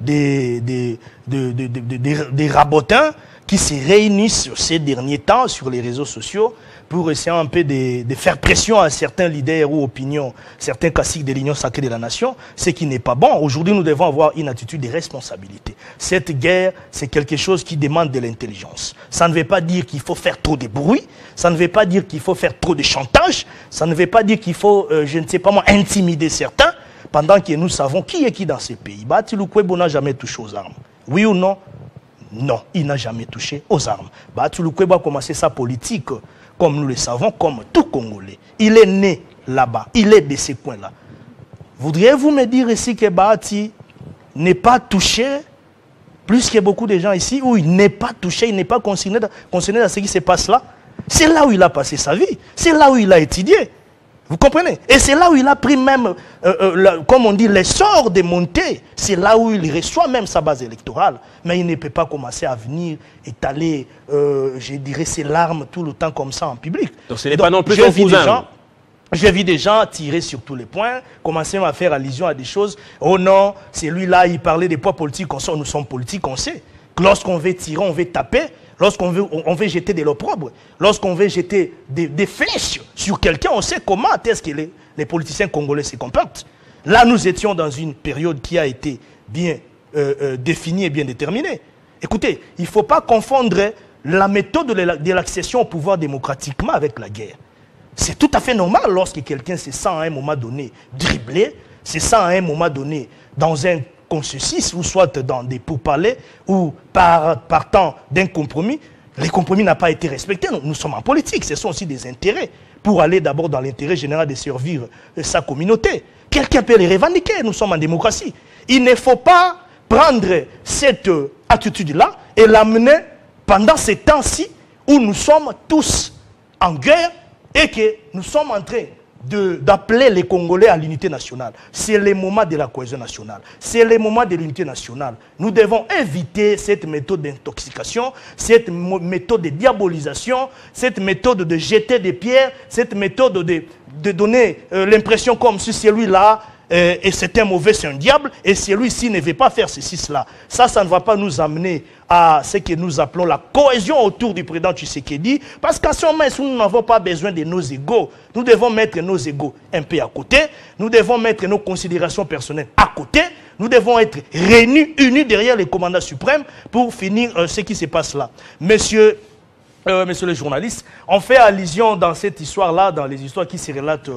des rabotins qui se réunissent ces derniers temps sur les réseaux sociaux pour essayer un peu de faire pression à certains leaders ou opinions, certains caciques de l'Union sacrée de la nation, ce qui n'est pas bon. Aujourd'hui, nous devons avoir une attitude de responsabilité. Cette guerre, c'est quelque chose qui demande de l'intelligence. Ça ne veut pas dire qu'il faut faire trop de bruit, ça ne veut pas dire qu'il faut faire trop de chantage, ça ne veut pas dire qu'il faut, je ne sais pas moi, intimider certains, pendant que nous savons qui est qui dans ces pays. Bati Lukwebo n'a jamais touché aux armes. Oui ou non? Non, il n'a jamais touché aux armes. Bati Lukwebo a commencé sa politique, comme nous le savons, comme tout Congolais. Il est né là-bas, il est de ces coins-là. Voudriez-vous me dire ici que Bati n'est pas touché plus que beaucoup de gens ici, où il n'est pas touché, il n'est pas concerné à ce qui se passe là? C'est là où il a passé sa vie, c'est là où il a étudié. Vous comprenez? Et c'est là où il a pris même, comme on dit, l'essor de monter. C'est là où il reçoit même sa base électorale. Mais il ne peut pas commencer à venir étaler, je dirais, ses larmes tout le temps comme ça en public. Donc ce n'est pas non plus son cousin. J'ai vu des gens tirer sur tous les points, commencer à faire allusion à des choses. Oh non, c'est lui-là, il parlait des poids politiques. Nous sommes politiques, on sait. Lorsqu'on veut tirer, on veut taper. Lorsqu'on veut jeter de l'opprobre, lorsqu'on veut jeter des flèches sur quelqu'un, on sait comment est-ce que les politiciens congolais se comportent. Là, nous étions dans une période qui a été bien définie et bien déterminée. Écoutez, il ne faut pas confondre la méthode de l'accession au pouvoir démocratiquement avec la guerre. C'est tout à fait normal lorsque quelqu'un se sent à un moment donné dribblé, se sent à un moment donné dans un consensus, ou soit dans des pourparlers, ou partant d'un compromis. Les compromis n'ont pas été respectés. Nous sommes en politique, ce sont aussi des intérêts, pour aller d'abord dans l'intérêt général de servir sa communauté. Quelqu'un peut les revendiquer, nous sommes en démocratie. Il ne faut pas prendre cette attitude-là et l'amener pendant ces temps-ci où nous sommes tous en guerre et que nous sommes en train d'appeler les Congolais à l'unité nationale. C'est le moment de la cohésion nationale. C'est le moment de l'unité nationale. Nous devons éviter cette méthode d'intoxication, cette méthode de diabolisation, cette méthode de jeter des pierres, cette méthode de donner l'impression comme si celui-là et c'est un mauvais, c'est un diable, et celui-ci ne veut pas faire ceci, cela. Ça ne va pas nous amener à ce que nous appelons la cohésion autour du président Tshisekedi, parce qu'à ce moment, nous n'avons pas besoin de nos égos. Nous devons mettre nos égos un peu à côté, nous devons mettre nos considérations personnelles à côté, nous devons être réunis, unis derrière les commandants suprêmes pour finir ce qui se passe là. Messieurs les journalistes, on fait allusion dans cette histoire-là, dans les histoires qui se relatent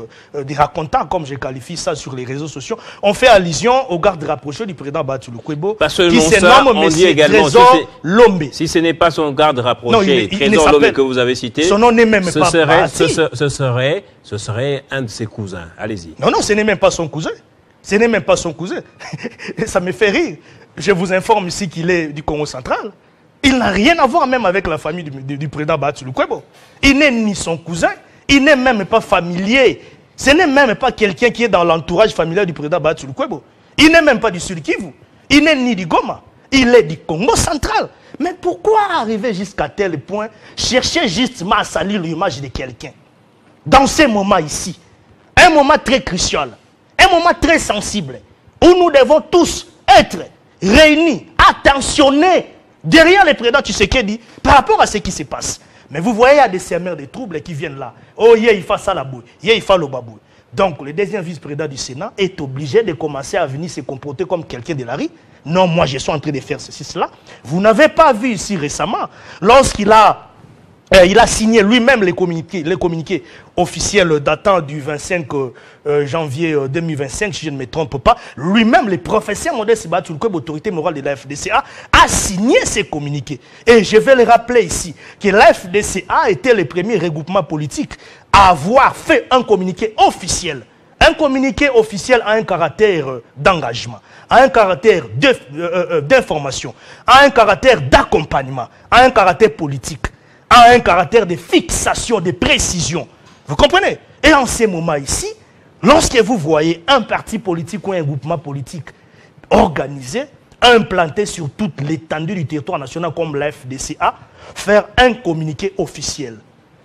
des racontants, comme je qualifie ça sur les réseaux sociaux, on fait allusion au garde rapproché du président Bati Lukwebo, qui se nomme M. Trésor Lombe. Si ce n'est pas son garde rapproché, Trésor Lombe que vous avez cité, son nom n'est même pas Bati. Ce serait un de ses cousins. Allez-y. Non, ce n'est même pas son cousin. Ce n'est même pas son cousin. Ça me fait rire. Je vous informe ici qu'il est du Congo central. Il n'a rien à voir même avec la famille du président Bati Lukwebo. Il n'est ni son cousin, il n'est même pas familier. Ce n'est même pas quelqu'un qui est dans l'entourage familial du président Bati Lukwebo. Il n'est même pas du Sud Kivu. Il n'est ni du Goma. Il est du Congo central. Mais pourquoi arriver jusqu'à tel point, chercher justement à salir l'image de quelqu'un? Dans ces moments ici, un moment très crucial, un moment très sensible, où nous devons tous être réunis, attentionnés, derrière le président Tshisekedi, par rapport à ce qui se passe. Mais vous voyez, il y a des semeurs de troubles qui viennent là. Oh, il fait ça la bouille, il fait le babouille. Donc, le deuxième vice-président du Sénat est obligé de commencer à venir se comporter comme quelqu'un de la rue. Non, moi, je suis en train de faire ceci, cela. Vous n'avez pas vu ici récemment, lorsqu'il a signé lui-même les communiqués officiels datant du 25 janvier 2025, si je ne me trompe pas. Lui-même, le professeur Modeste Bati Lukwebo, autorité morale de la FDCA, a signé ces communiqués. Et je vais le rappeler ici, que la FDCA était le premier regroupement politique à avoir fait un communiqué officiel. Un communiqué officiel a un caractère d'engagement, a un caractère d'information, a un caractère d'accompagnement, a un caractère politique, a un caractère de fixation, de précision. Vous comprenez? Et en ces moments ici, lorsque vous voyez un parti politique ou un groupement politique organisé, implanté sur toute l'étendue du territoire national comme la FDCA, faire un communiqué officiel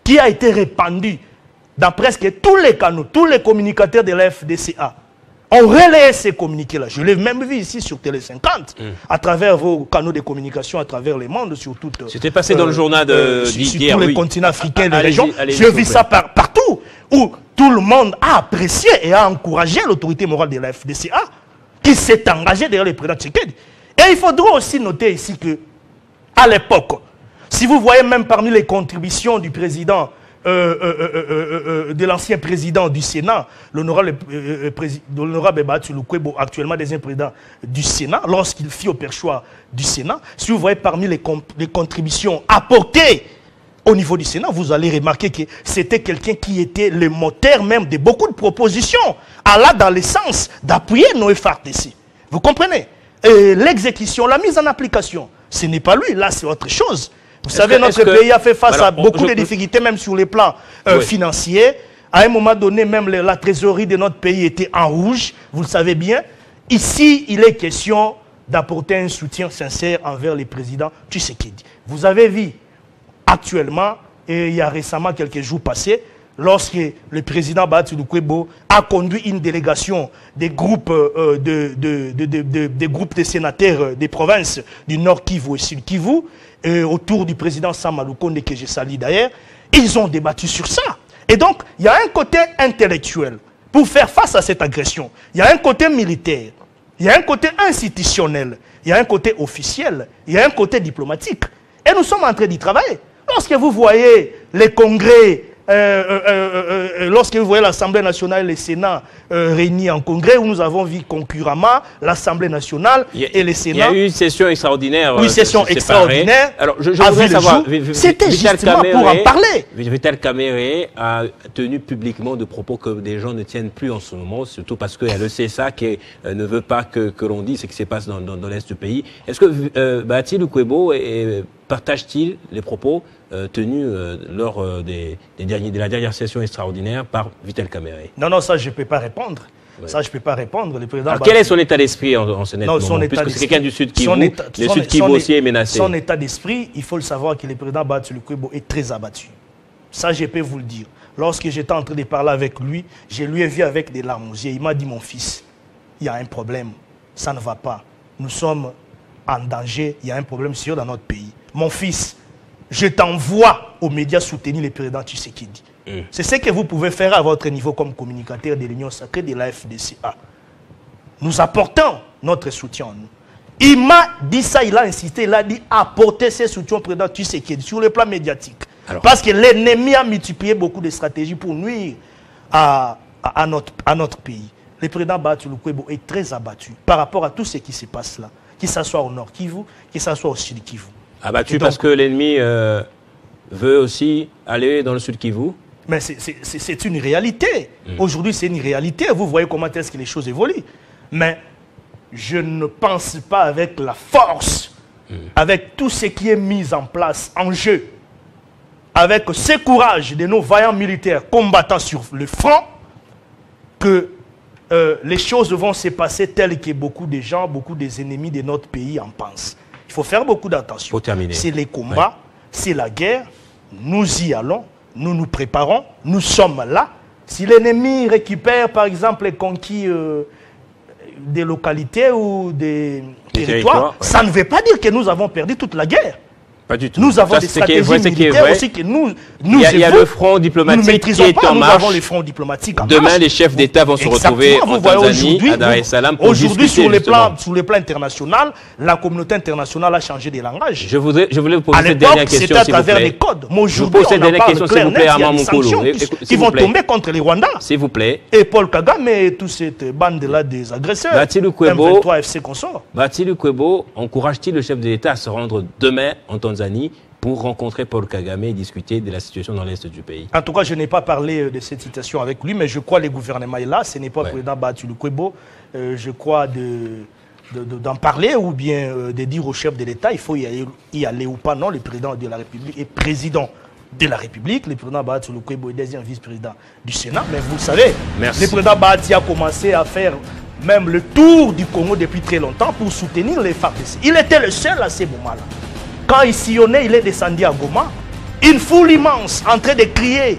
qui a été répandu dans presque tous les canaux, tous les communicateurs de la FDCA, On relaie ces communiqués-là. Je l'ai même vu ici sur Télé 50, à travers vos canaux de communication, à travers les mondes, sur tout. C'était passé dans le journal d'hier. Sur tous les continents africains, les régions. Je vis ça partout, où tout le monde a apprécié et a encouragé l'autorité morale de la FDCA, qui s'est engagée derrière le président Tshisekedi. Et il faudra aussi noter ici que, à l'époque, si vous voyez même parmi les contributions du président, de l'ancien président du Sénat, l'honorable Batsou Lukwebo, actuellement deuxième président du Sénat, lorsqu'il fit au perchoir du Sénat, si vous voyez parmi les contributions apportées au niveau du Sénat, vous allez remarquer que c'était quelqu'un qui était le moteur même de beaucoup de propositions, allant dans le sens d'appuyer nos FARDC. Vous comprenez? L'exécution, la mise en application, ce n'est pas lui, là c'est autre chose. Vous savez, notre pays a fait face à beaucoup de difficultés, même sur les plans financiers. À un moment donné, même la trésorerie de notre pays était en rouge, vous le savez bien. Ici, il est question d'apporter un soutien sincère envers le président Tshisekedi. Vous avez vu actuellement, et il y a récemment quelques jours passés, lorsque le président Batsou Lukwebo a conduit une délégation des groupes, des groupes de sénateurs des provinces du Nord Kivu et Sud Kivu, autour du président Sama Lukonde, que je salue d'ailleurs, ils ont débattu sur ça. Et donc, il y a un côté intellectuel pour faire face à cette agression. Il y a un côté militaire, il y a un côté institutionnel, il y a un côté officiel, il y a un côté diplomatique. Et nous sommes en train d'y travailler. Lorsque vous voyez les congrès, lorsque vous voyez l'Assemblée nationale et le Sénat réunis en congrès, où nous avons vu concurremment l'Assemblée nationale et le Sénat. Il y a eu une session extraordinaire. Une session extraordinaire. Alors, je voudrais savoir, c'était justement pour en parler. Vital Kamerhe a tenu publiquement de propos que des gens ne tiennent plus en ce moment, surtout parce qu'il y a le CSA qui ne veut pas que l'on dise ce qui se passe dans l'Est du pays. Est-ce que Batsou Lukwebo partage-t-il les propos tenus lors de la dernière session extraordinaire par Vital Kamerhe? Non, ça je ne peux pas répondre. Ouais. Ça je ne peux pas répondre. Le président Alors quel est son état d'esprit en ce moment? Puisque c'est quelqu'un du Sud Kivu, le Sud Kivu aussi est menacé. Son état d'esprit, il faut le savoir que le président Batsou Lukwebo est très abattu. Ça je peux vous le dire. Lorsque j'étais en train de parler avec lui, je lui ai vu avec des larmes aux yeux. Il m'a dit, mon fils, il y a un problème, ça ne va pas. Nous sommes en danger, il y a un problème sérieux dans notre pays. Mon fils, je t'envoie aux médias soutenir le président Tshisekedi. C'est ce que vous pouvez faire à votre niveau comme communicateur de l'Union sacrée de la FDCA. Nous apportons notre soutien. Il m'a dit ça, il a insisté, il a dit apporter ce soutien au président Tshisekedi sur le plan médiatique. Alors, parce que l'ennemi a multiplié beaucoup de stratégies pour nuire à notre pays. Le président Batsou Lukwebo est très abattu par rapport à tout ce qui se passe là. Qu'il s'assoie au Nord Kivu, qu'il s'assoit au Sud Kivu. Abattu donc, parce que l'ennemi veut aussi aller dans le Sud Kivu. Mais c'est une réalité. Aujourd'hui, c'est une réalité. Vous voyez comment est-ce que les choses évoluent. Mais je ne pense pas avec la force, avec tout ce qui est mis en place, en jeu, avec ce courage de nos vaillants militaires combattants sur le front, que les choses vont se passer telles que beaucoup de gens, beaucoup des ennemis de notre pays en pensent. Il faut faire beaucoup d'attention. C'est les combats, c'est la guerre. Nous y allons, nous nous préparons, nous sommes là. Si l'ennemi récupère, par exemple, les conquis des localités ou des territoires, ça ne veut pas dire que nous avons perdu toute la guerre. Pas du tout. Nous avons des stratégies militaires aussi que nous il y a le front diplomatique qui est en marche. Nous avons les fronts diplomatiques en marche. Demain, les chefs d'État vont se retrouver en Tanzanie, à Dar es Salaam, pour discuter. Aujourd'hui, sur le plan international, la communauté internationale a changé de langage. Je voulais vous poser cette dernière question, s'il vous plaît. C'était à travers des codes. Mais aujourd'hui, on en parle clair, net, il y a des sanctions qui vont tomber contre les Rwandais. S'il vous plaît. Et Paul Kagame et toute cette bande-là des agresseurs. Batsou Lukwebo, M23 FC consort. Batsou Lukwebo encourage-t-il le chef de l'État à se rendre demain en Tanzanie pour rencontrer Paul Kagame et discuter de la situation dans l'Est du pays? En tout cas, je n'ai pas parlé de cette situation avec lui, mais je crois que le gouvernement est là. Ce n'est pas le président Batsou Lukwebo. Je crois d'en parler ou bien de dire au chef de l'État, il faut y aller ou pas. Non, le président de la République est président de la République. Le président Batsou Lukwebo est deuxième vice-président du Sénat. Mais vous le savez, le président Batsou a commencé à faire même le tour du Congo depuis très longtemps pour soutenir les FARDC. Il était le seul à ces moments-là. Quand il sillonnait, il est descendu à Goma. Une foule immense en train de crier.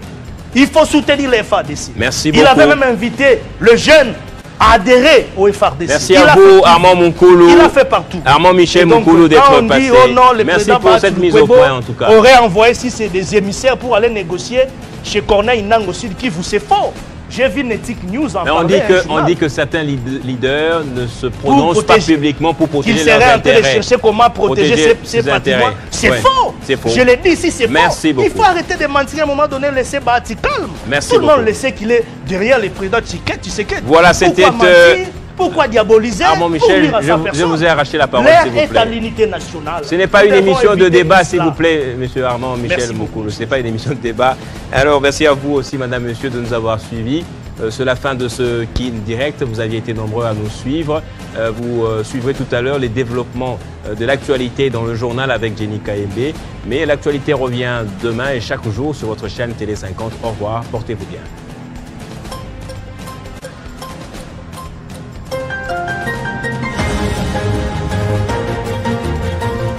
Il faut soutenir les FARDC. Merci beaucoup. Il avait même invité le jeune a adhéré au FRDC. Merci à vous, Armand Moukoulou. Il a fait partout. Armand Michel Moukoulou d'être passé. Oh non, merci pour cette mise au point en tout cas. Aurait envoyé si c'est des émissaires pour aller négocier chez Corneille Nango Sud Kivu, c'est faux. J'ai vu Netic News en parler. On dit que certains leaders ne se prononcent pas publiquement pour protéger leurs intérêts. Qu'ils seraient en train de chercher comment protéger ses patrimoines. C'est faux. Je l'ai dit ici, c'est faux. Merci beaucoup. Il faut arrêter de mentir à un moment donné, laisser Bahati calme. Merci Tout le monde le sait qu'il est derrière les présidents Tshisekedi. Voilà, c'était... Pourquoi diaboliser? Armand Michel, je vous ai arraché la parole, s'il vous plaît. L'air est à l'unité nationale. Ce n'est pas une émission de débat, s'il vous plaît, monsieur Armand Michel Moukoulou. Ce n'est pas une émission de débat. Alors, merci à vous aussi, madame, monsieur, de nous avoir suivis. C'est la fin de ce Kin Direct. Vous aviez été nombreux à nous suivre. Vous suivrez tout à l'heure les développements de l'actualité dans le journal avec Jenny KMB. Mais l'actualité revient demain et chaque jour sur votre chaîne Télé 50. Au revoir, portez-vous bien.